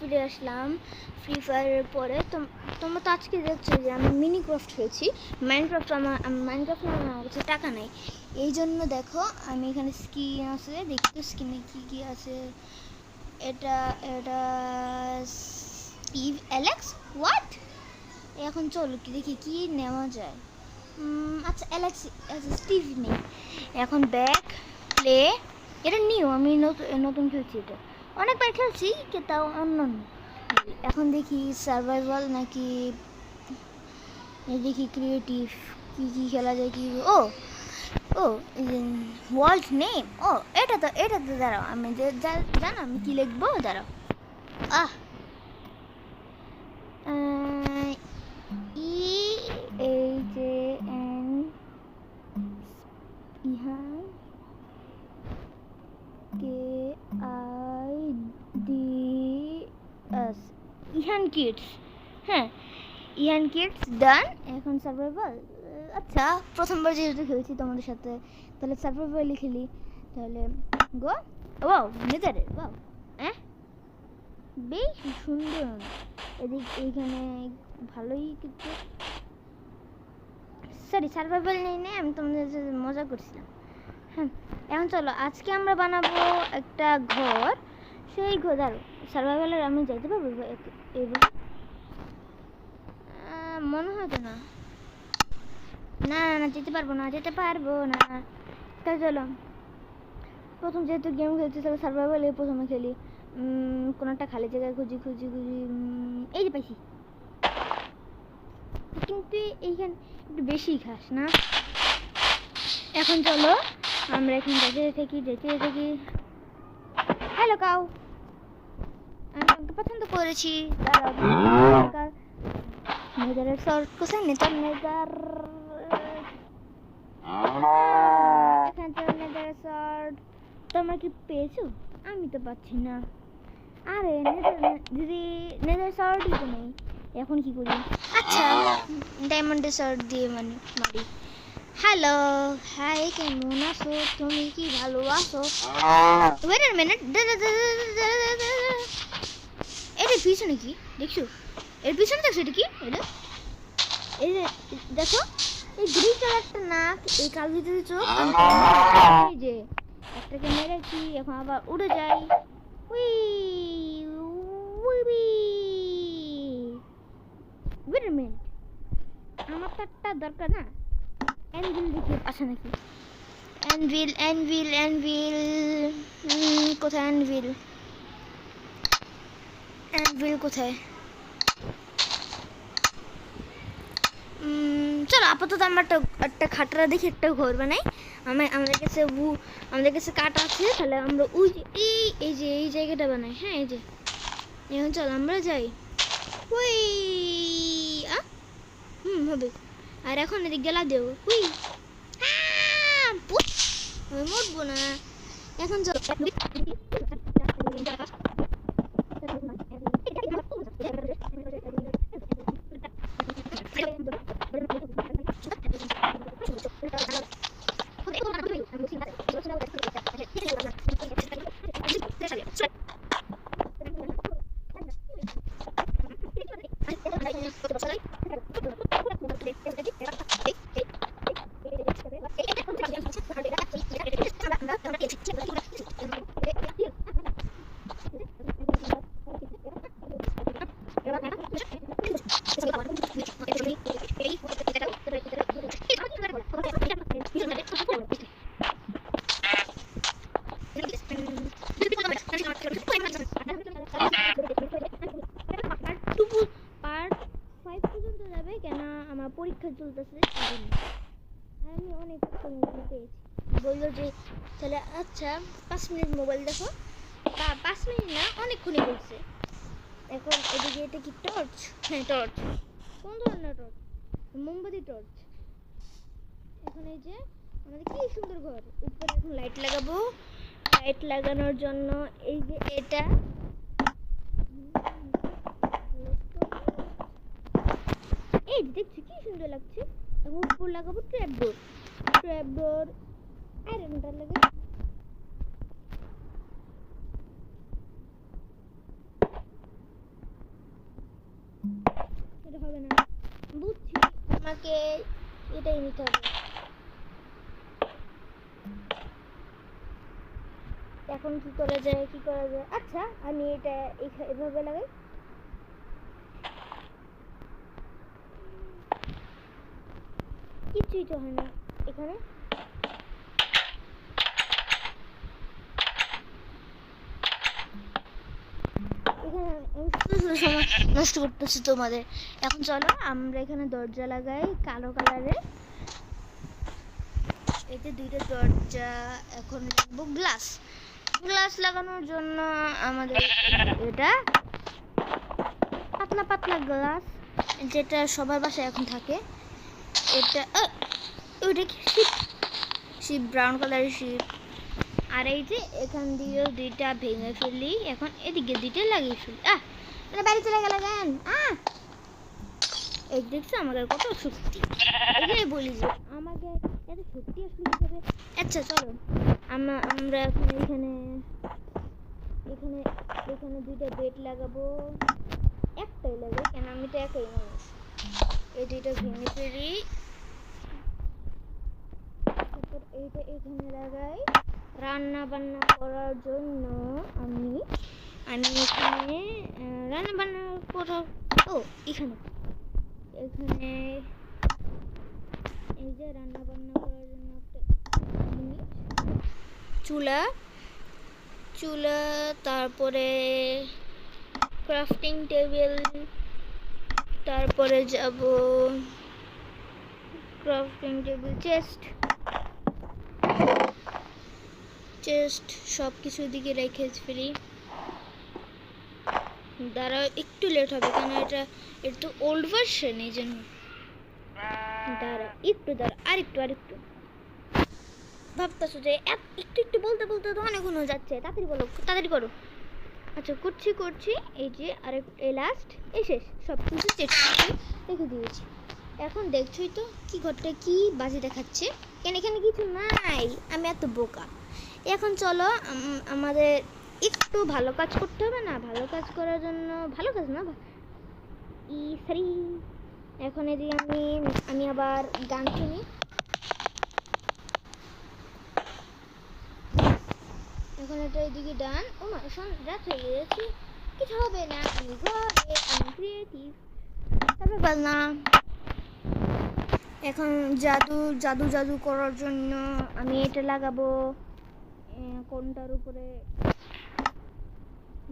ফিরে আসলাম ফ্রি ফায়ারের পরে। তোমরা তো আজকে দেখছো যে আমি মিনিক্রাফট খেলছি। মাইনক্রাফট আমার কাছে টাকা নেই, এই জন্য দেখো আমি এখানে স্কিন আছে, দেখি তো স্কিনে কী কী আছে। এটা এটা স্টিভ অ্যালেক্স হোয়াট। এখন চলো কি দেখি কি নেওয়া যায়। আচ্ছা অ্যালেক্স, আচ্ছা স্টিভ নেই। এখন ব্যাক প্লে, এটা নিউ, আমি নতুন খেলছি, এটা অনেকবার খেলছি তাও অন্য। এখন দেখি সার্ভাইভাল নাকি দেখি ক্রিয়েটিভ কি কি খেলা যায়। কি ও ও ওয়ার্ল্ড নেম, ও এটা তো দাঁড়াও, আমি জানো আমি কি লিখবো, দাঁড়াও। EHAN Ehan KIDS Ehan kids. হ্যাঁ ইহান কিডস ডান। এখন সার্ভাইভাল, আচ্ছা প্রথমবার যেহেতু খেলছি তোমাদের সাথে তাহলে সার্ভাইভালই খেলি। তাহলে গো ওয়াও নেদারে ওয়াও, বেশ সুন্দর। এইখানে ভালোই কিছু, সরি সার্ভাইভাল নেই, আমি তোমাদের মজা করছিলাম। হ্যাঁ এখন চলো আজকে আমরা বানাবো একটা ঘর। সেই ঘর দাঁড়ো সার্ভাইভালের আমি যাইতে পারবো এবার, মনে হয় তো না, না না যেতে পারবো না। তাই চলো প্রথম যেহেতু গেম খেলছি তাহলে সার্ভাইভাল প্রথমে খেলি। কোনো একটা খালি জায়গায় খুঁজি, এই যে পাইছি। কিন্তু এইখানে একটু বেশি খাস না। এখন চলো আমরা এখন যেতে থাকি। হ্যালো কাউ, আমি তোমাকে পছন্দ করেছি। নেদারের শর্ট কোথায় নেতার নেদার, এখানে তো নেদারের শর্ট। তোমরা কি পেয়েছো? আমি তো পাচ্ছি না। আরে দিদি নেদার শর্টই তো নেই, এখন কি করি? আচ্ছা ডায়মন্ডের শর্ট দিয়ে মারি। হ্যালো হাই, কেমন আছো তুমি, কি ভালো আছো? ওয়েট আ মিনিট, এটা পিছনে কি দেখছো? এর পিছনে দেখছো এটা কি? এটা এই যে দেখো, এই গ্রিন কালারটা নাক, এই কালো ভিতরে চোখ, এই যে একটাকে মেরেছি, এখন আবার উড়ে যাই। উই উই, ওয়েট আ মিনিট, আমার তো একটা দরকার না। অ্যানভিল দেখি আছে নাকি? অ্যানভিল কোথায়? অ্যানভিল কোথায়? চলো আপাতত আমরা একটা খাটরা দেখি, একটা ঘর বানাই। আমাদের কাছে কাঠ আছে, তাহলে আমরা ওই যে এই জায়গাটা বানাই। হ্যাঁ এই যে এখন চল আমরা যাই। ওই হবে। আর এখন এদিক গেলা দেব, হুই আমি মরবো না। এখন চল পরীক্ষা চলতেছে, আমি অনেক পেয়েছি। বললো যে তাহলে আচ্ছা 5 মিনিট মোবাইল দেখো, 5 মিনিট না অনেকক্ষণই বলছে। এখন এদিকে এটা কি টর্চ? হ্যাঁ টর্চ। কোন ধরনের টর্চ? মোমবাতি টর্চ। এখন এই যে আমাদের কি সুন্দর ঘর, উপরে এখন লাইট লাগাবো। লাইট লাগানোর জন্য এই যে এটা এই দেখছি কি সুন্দর লাগছে। এখন উপর লাগাবো ট্র্যাপডোর আয়রনটা লাগে। এটা হবে না, বুঝছি, আমাকে এটাই নিতে হবে। এখন কি করা যায়, কি করা যায়? আচ্ছা, আমি এটা এভাবে লাগাই। কিছুই তো হয় না এখানে। সময় নষ্ট করতেছি তোমাদের। এখন চলো আমরা এখানে দরজা লাগাই কালো কালারের। এই যে দুইটা দরজা। এখন লাগবো গ্লাস। গ্লাস লাগানোর জন্য আমাদের এটা পাতলা পাতলা গ্লাস, যেটা সবার বাসায় এখন থাকে। এটা ওইটা কি শিপ? শিপ, ব্রাউন কালারের শিপ। আর এই যে এখান দিয়েও দুইটা ভেঙে ফেলি। এখন এদিকে দুইটা লাগিয়ে ফেলি। মানে বাড়ি চলে গেল কেন? এই দেখছো আমাদের কত শক্তি। এটাই বলি যে আমাকে এত শক্তি আসলে কিভাবে। আচ্ছা চলো আমরা এখন এখানে এখানে এখানে দুইটা বেড লাগাবো। একটাই লাগাই, কেন আমি তো একাই মানুষ। এই দুইটা ভেঙে ফেলি। তারপর এইটা এখানে লাগাই রান্না বান্না করার জন্য। আমি এখানে রান্না বান্না করার এখানে এই যে রান্না বান্না করার জন্য একটা চুলা, তারপরে ক্রাফটিং টেবিল, তারপরে যাব ক্রাফটিং টেবিল, চেস্ট সব কিছু দিকে রেখে ফেলি। দাঁড়াও, একটু লেট হবে কেন এটা একটু ওল্ড ভার্সন, এই জন্য। দাঁড়াও আরেকটু ভাবতেছো যে একটু বলতে বলতে তো অনেকক্ষণ হয়ে যাচ্ছে। তাড়াতাড়ি বলো, তাড়াতাড়ি করো। আচ্ছা করছি। এই যে এই লাস্ট, এই শেষ, সব কিছু সেট করে রেখে দিয়েছি। এখন দেখছোই তো কি ঘরটা কি বাজে দেখাচ্ছে। এখানে কিছু নাই, আমি এত বোকা। এখন চলো আমাদের একটু ভালো কাজ করতে হবে না? ভালো কাজ করার জন্য, ভালো কাজ না সরি, এখন এদিকে আমি আবার গান শুনি। এখন এটা এদিকে ডান। ও মা, রাত হয়ে গেছে, কিছু হবে না, আমি ঘরে, আমি ক্রিয়েটিভ। তারপর বললাম এখন জাদু করার জন্য আমি এটা লাগাবো কোনটার উপরে,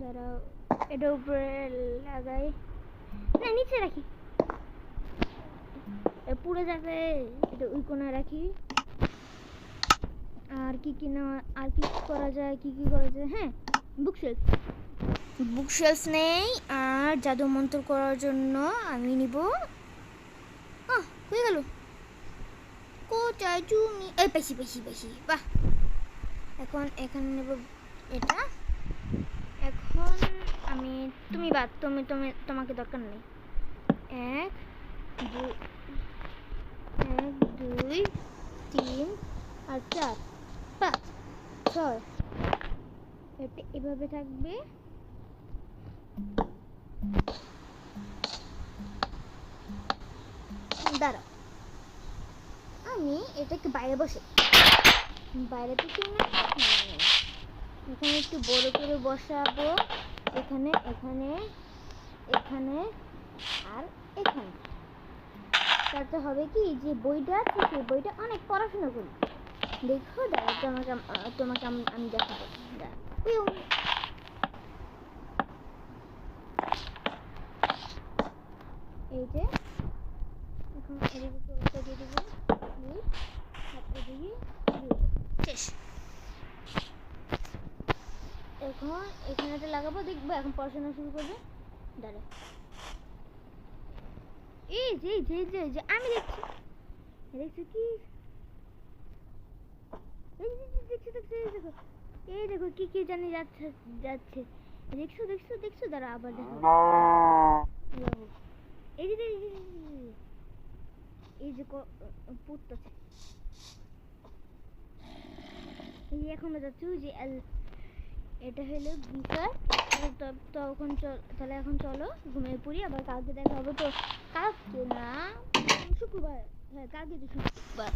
দাঁড়াও, এটার উপরে লাগাই না, নিচে রাখি, পুড়ে যাবে, এটা ওই কোণায় রাখি। আর কি করা যায়, হ্যাঁ, বুকশেলফ নেই। আর জাদু মন্ত্র করার জন্য আমি নিব, হয়ে গেল, কোথায় তুমি? এই পাইছি, বাহ। এখন এখানে নেব এটা। এখন তোমাকে দরকার নেই। 1 2 3 আর 4 5 6, এটা এভাবে থাকবে। দাঁড়াও, আমি এটাকে বাইরে থেকে এখানে একটু বড় করে বসাবো। এখানে আর এখানে। তাতে হবে কি, যে বইটা আছে সেই বইটা অনেক পড়াশোনা করি। দেখো, দাঁড়াও, তোমাকে আমি দেখাবো। এই যে এখন এদিকে চলতে দিয়ে দেবো, শেষ। এখন এখানে একটা লাগাবো, দেখবো এখন পড়াশোনা শুরু করবে। দাঁড়া, এই যে আমি দেখছি কি, এই দেখো কি জানি যাচ্ছে। দেখছো, দাঁড়া আবার দেখো। এই যে পুতছে, এই এখনো যাচ্ছে, ওই যে এটা হলো বিচার। তখন তাহলে এখন চলো ঘুমিয়ে পড়ি, আবার কালকে দেখা হবে। তো কালকে না, শুক্রবার, হ্যাঁ কালকে তো শুক্রবার,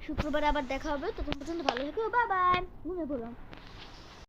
শুক্রবার আবার দেখা হবে। ততক্ষণ পর্যন্ত ভালো থেকো, বাই বাই, ঘুমিয়ে পড়লাম।